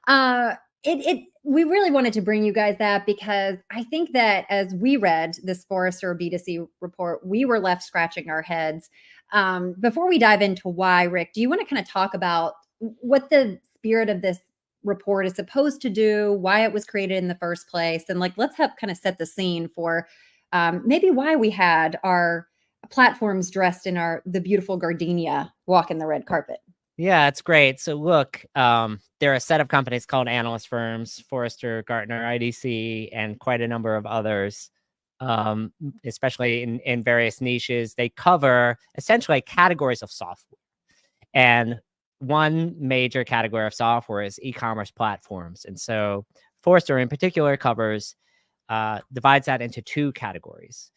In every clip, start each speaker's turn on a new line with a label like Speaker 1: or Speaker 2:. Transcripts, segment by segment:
Speaker 1: Uh, we really wanted to bring you guys that because I think that as we read this Forrester B2C report, we were left scratching our heads. Before we dive into why, Rick, do you want to kind of talk about what the spirit of this report is supposed to do, why it was created in the first place, and like let's help kind of set the scene for maybe why we had our platforms dressed in the beautiful gardenia walking the red carpet.
Speaker 2: Yeah, it's great. So look, there are a set of companies called analyst firms, Forrester, Gartner, IDC, and quite a number of others, especially in various niches. They cover essentially categories of software. And one major category of software is e-commerce platforms. And so Forrester in particular divides that into two categories,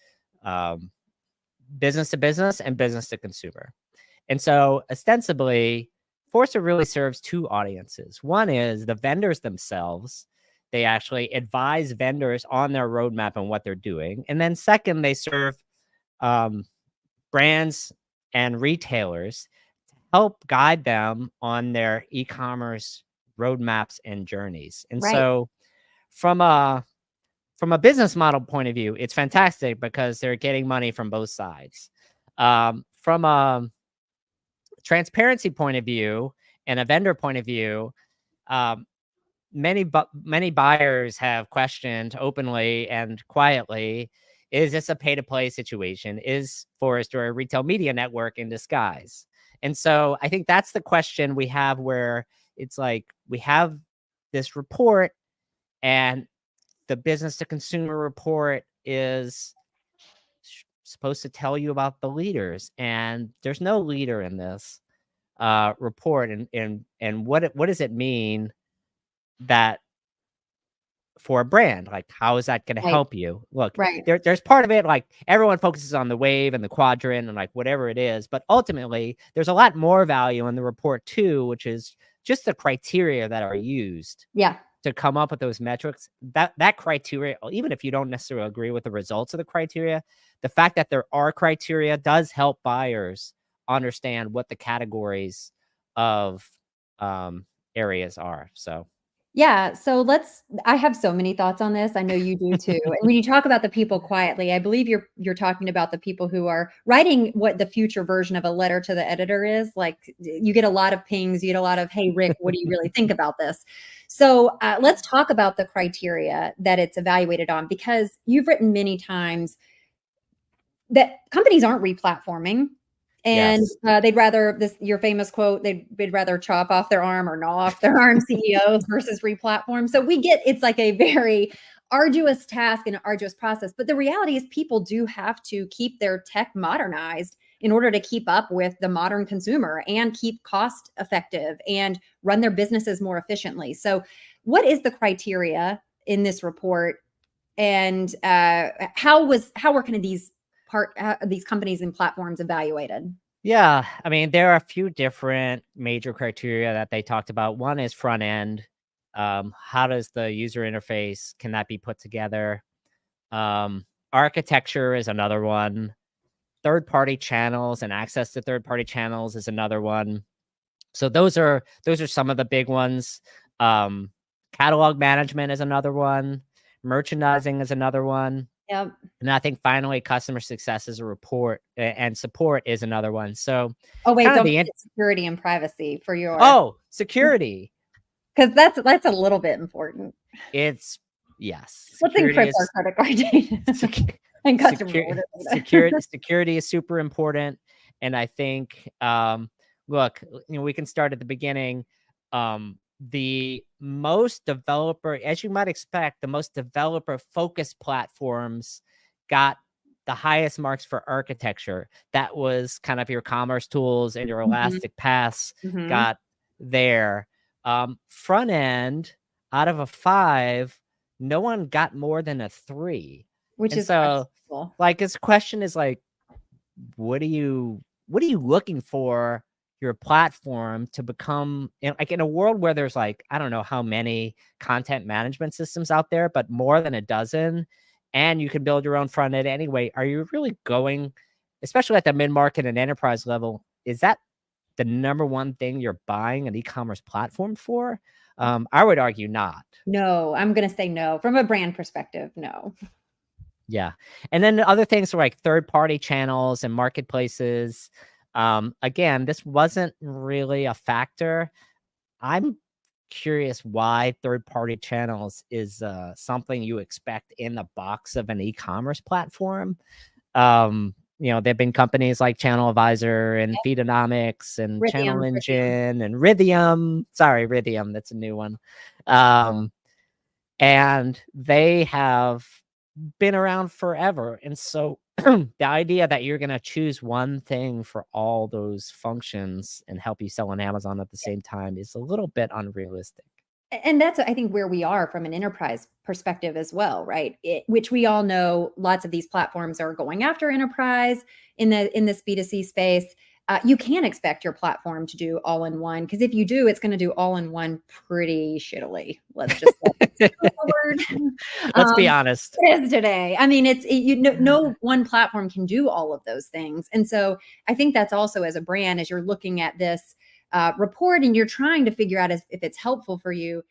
Speaker 2: business to business and business to consumer. And so ostensibly, Forrester really serves two audiences. One is the vendors themselves. They actually advise vendors on their roadmap and what they're doing. And then second, they serve brands and retailers to help guide them on their e-commerce roadmaps and journeys. And so from a business model point of view, it's fantastic because they're getting money from both sides. From a transparency point of view and a vendor point of view, many buyers have questioned openly and quietly, is this a pay-to-play situation? Is Forrester a retail media network in disguise? And so I think that's the question we have, where it's like we have this report and the business to consumer report is supposed to tell you about the leaders, and there's no leader in this report. And what does it mean that for a brand, like how is that going to help you? Look, there's part of it, like everyone focuses on the wave and the quadrant and like whatever it is, but ultimately there's a lot more value in the report too, which is just the criteria that are used to come up with those metrics. That criteria, even if you don't necessarily agree with the results of the criteria, the fact that there are criteria does help buyers understand what the categories of areas are. So
Speaker 1: yeah, so I have so many thoughts on this. I know you do too. And when you talk about the people quietly, I believe you're talking about the people who are writing what the future version of a letter to the editor is. Like you get a lot of pings, you get a lot of, hey, Rick, what do you really think about this? So let's talk about the criteria that it's evaluated on, because you've written many times that companies aren't replatforming. And they'd rather, your famous quote, they'd rather chop off their arm or gnaw off their arm, CEOs versus replatform. So we get, it's like a very arduous task and an arduous process. But the reality is people do have to keep their tech modernized in order to keep up with the modern consumer and keep cost effective and run their businesses more efficiently. So what is the criteria in this report? And how were kind of these companies and platforms evaluated?
Speaker 2: Yeah, I mean, there are a few different major criteria that they talked about. One is front end. How does the user interface, can that be put together? Architecture is another one. Third-party channels and access to third-party channels is another one. So those are some of the big ones. Catalog management is another one. Merchandising is another one.
Speaker 1: Yep.
Speaker 2: And I think finally, customer success is a report, and support is another one. So,
Speaker 1: don't forget security and privacy for your
Speaker 2: security,
Speaker 1: because that's a little bit important.
Speaker 2: It's yes.
Speaker 1: Let's encrypt our credit card data and customer
Speaker 2: security is super important, and I think look, we can start at the beginning. The most developer, as you might expect, the most developer-focused platforms got the highest marks for architecture. That was kind of your commerce tools and your elastic paths got there. Front end, out of a 5, no one got more than a 3.
Speaker 1: Which is so
Speaker 2: like this question is like, what are you looking for your platform to become, like in a world where there's like, I don't know how many content management systems out there, but more than a dozen, and you can build your own front end anyway. Are you really going, especially at the mid-market and enterprise level, is that the number one thing you're buying an e-commerce platform for? I would argue not.
Speaker 1: No, I'm going to say no. From a brand perspective, no.
Speaker 2: Yeah. And then the other things are like third-party channels and marketplaces. Again, this wasn't really a factor. I'm curious why third-party channels is something you expect in the box of an e-commerce platform. There've been companies like Channel Advisor and Feedonomics and Channel Engine and Rhythm. Sorry, Rhythm. That's a new one. And they have been around forever. And so the idea that you're going to choose one thing for all those functions and help you sell on Amazon at the same time is a little bit unrealistic.
Speaker 1: And that's, I think, where we are from an enterprise perspective as well, right? Which we all know lots of these platforms are going after enterprise in this B2C space. You can't expect your platform to do all in one, because if you do, it's going to do all in one pretty shittily. Let's just
Speaker 2: let's be honest.
Speaker 1: It is today. I mean, no one platform can do all of those things. And so I think that's also, as a brand, as you're looking at this report and you're trying to figure out if it's helpful for you,